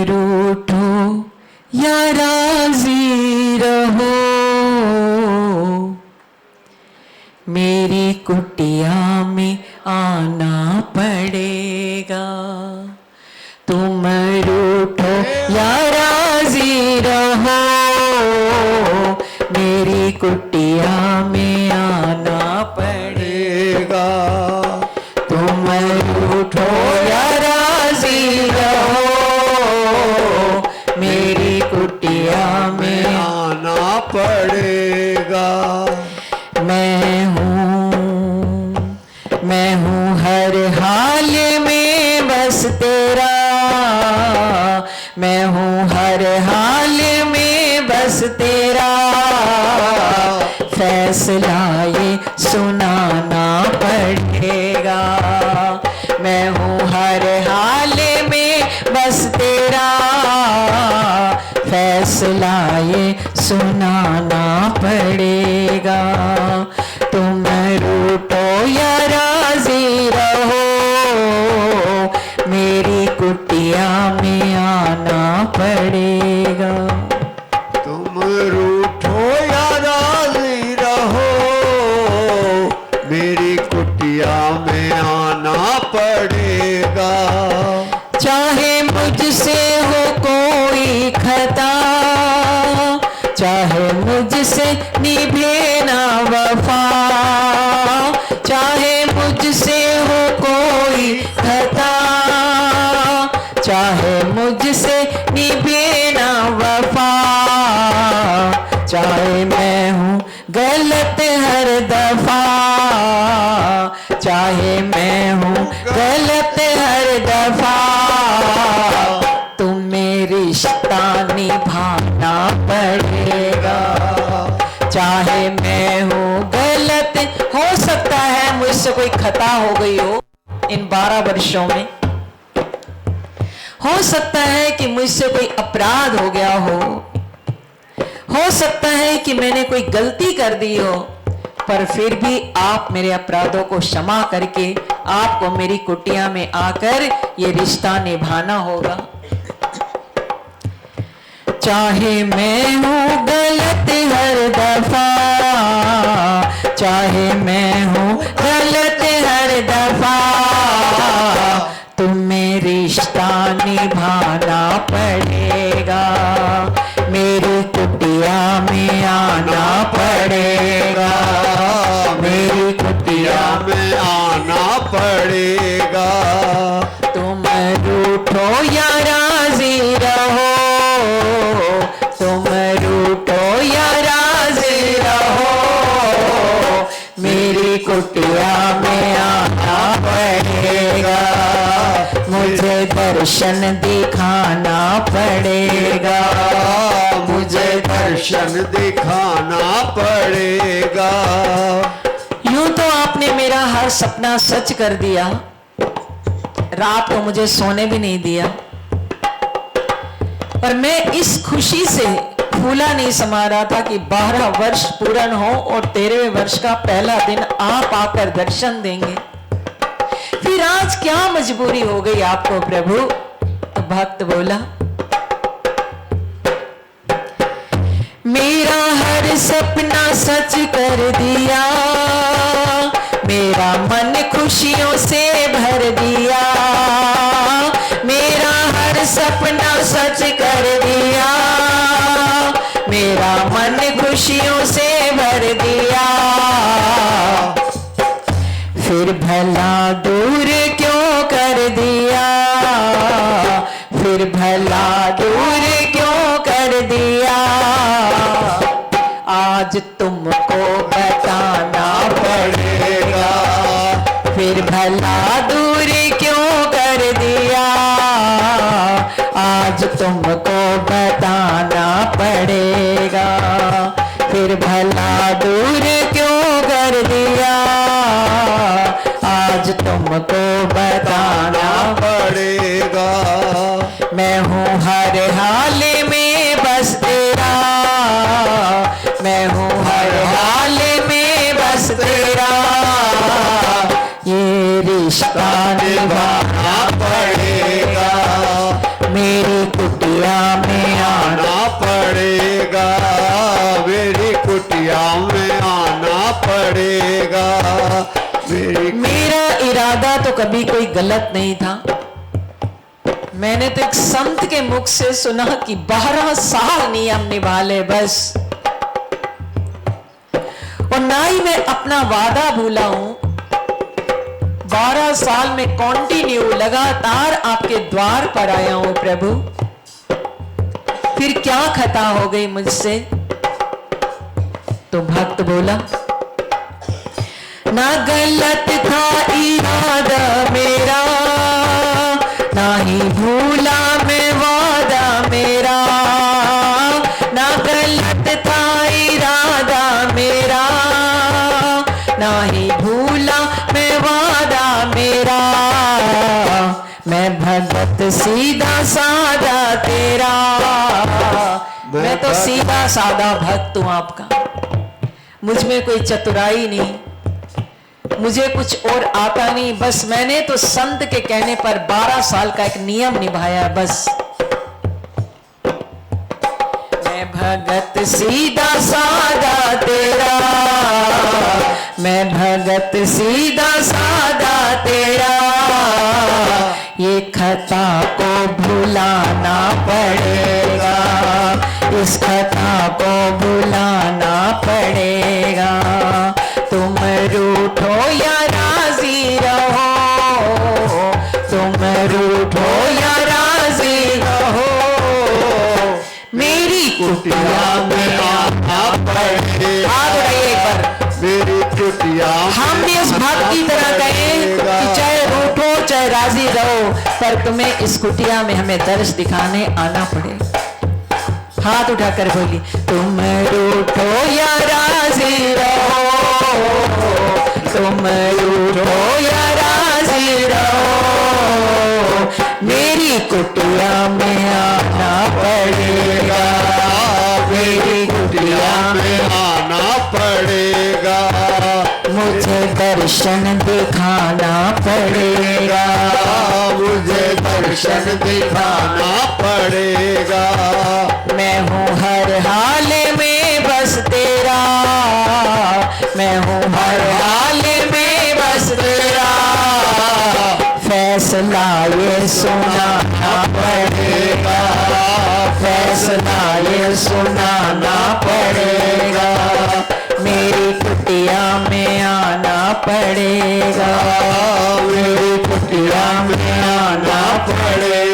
रूठो या राजी रहो, मेरी कुटिया में आना पड़ेगा। तुम रूठो या राजी रहो, मेरी कुटिया में आना पड़ेगा। तुम रूठो या राजी रहो, मेरी कुटिया में आना पड़ेगा। मैं हूँ हर हाल में बस तेरा, मैं हूँ हर हाल में बस तेरा, फैसला ये सुनाना पड़ेगा। मैं हूँ हर हाल में बस तेरा, फैसला ये सुनाना पड़ेगा। तुम रूठो या राजी रहो, मेरी कुटिया में आना पड़ेगा। तुम रूठो या राजी रहो, मेरी कुटिया में आना पड़ेगा। चाहे मुझसे हो कोई खता, चाहे मुझसे निभे ना वफा, चाहे मुझसे हो कोई खता, चाहे मुझसे निभे ना वफा, चाहे मैं हूँ गलत हर दफा, चाहे मैं हूँ गलत हर दफा, तुम्हें रिश्ता निभाना पड़ेगा। चाहे मैं हूँ गलत, हो सकता है मुझसे कोई खता हो गई हो इन 12 वर्षों में, हो सकता है कि मुझसे कोई अपराध हो गया हो सकता है कि मैंने कोई गलती कर दी हो, पर फिर भी आप मेरे अपराधों को क्षमा करके आपको मेरी कुटिया में आकर ये रिश्ता निभाना होगा। चाहे मैं हूँ गलत हर दफा, चाहे मैं हूँ गलत हर दफा, तुम्हें रिश्ता निभाना पड़ेगा। मेरी कुटिया में आना पड़ेगा, मेरी कुटिया में आना पड़ेगा। तुम रूठो या राजी रहो, तुम रूठो या राजी रहो, मेरी कुटिया में आना पड़ेगा। मुझे दर्शन दिखाना पड़ेगा, मुझे दर्शन दिखाना पड़ेगा। यूं तो आपने मेरा हर सपना सच कर दिया, रात को मुझे सोने भी नहीं दिया, पर मैं इस खुशी से फूला नहीं समा रहा था कि 12 वर्ष पूर्ण हो और 13वें वर्ष का पहला दिन आप आकर दर्शन देंगे। फिर आज क्या मजबूरी हो गई आपको प्रभु? तो भक्त बोला, मेरा हर सपना सच कर दिया, मेरा मन खुशियों से भर दिया, मेरा हर सपना सच कर दिया, मेरा मन खुशियों से भर दिया। फिर भला दूर क्यों कर दिया, फिर भला दूर क्यों कर दिया, आज तुमको बताना पड़ेगा। फिर भला दूर क्यों कर दिया, आज तुमको बताना पड़ेगा। फिर भला दूर क्यों कर दिया, आज तुमको बताना पड़ेगा। मैं हूँ हर हाल में बस तेरा, मैं हूँ हर हाल में बस तेरा, ये रिश्ता निभाना पड़ेगा। मेरी कभी कोई गलत नहीं था। मैंने तो एक संत के मुख से सुना कि 12 साल नियम निभा ले बस, और ना ही मैं अपना वादा भूला हूं। 12 साल में कंटिन्यू लगातार आपके द्वार पर आया हूं प्रभु, फिर क्या खता हो गई मुझसे? तो भक्त बोला, ना गलत था इरादा मेरा, ना ही भूला मैं वादा मेरा। ना गलत था इरादा मेरा, ना ही भूला मैं वादा मेरा। मैं भगत सीधा सादा तेरा। मैं तो सीधा सादा भक्त हूं आपका, मुझ में कोई चतुराई नहीं, मुझे कुछ और आता नहीं। बस मैंने तो संत के कहने पर 12 साल का एक नियम निभाया बस। मैं भगत सीधा सादा तेरा, मैं भगत सीधा सादा तेरा। ये खता को भुलाना पड़ेगा, इस खता को भुलाना पड़ेगा। तुम रूठो या राजी रहो, तुम रूठो या राजी रहो, मेरी कुटिया में आना पड़ेगा। एक बार मेरी कुटिया हम भी इस भक्त की तरह कहें कि चाहे रूठो चाहे राजी रहो, पर तुम्हें इस कुटिया में हमें दर्श दिखाने आना पड़ेगा। हाथ उठाकर बोली, तुम रूठो या राजी रहो, तुम रूठो या राजी रहो, मेरी कुटिया में आना पड़ेगा, मेरी कुटिया में आना पड़ेगा। मुझे दर्शन दिखाना पड़ेगा, मुझे दर्शन दिखाना पड़ेगा। मैं हूँ हर हाल में बस तेरा, मैं हूँ हर हाल में बस तेरा। फैसला ये सुनाना पड़ेगा, फैसला ये सुनाना पड़ेगा, मेरी कुटिया में आना पड़ेगा, मेरी कुटिया में आना पड़ेगा।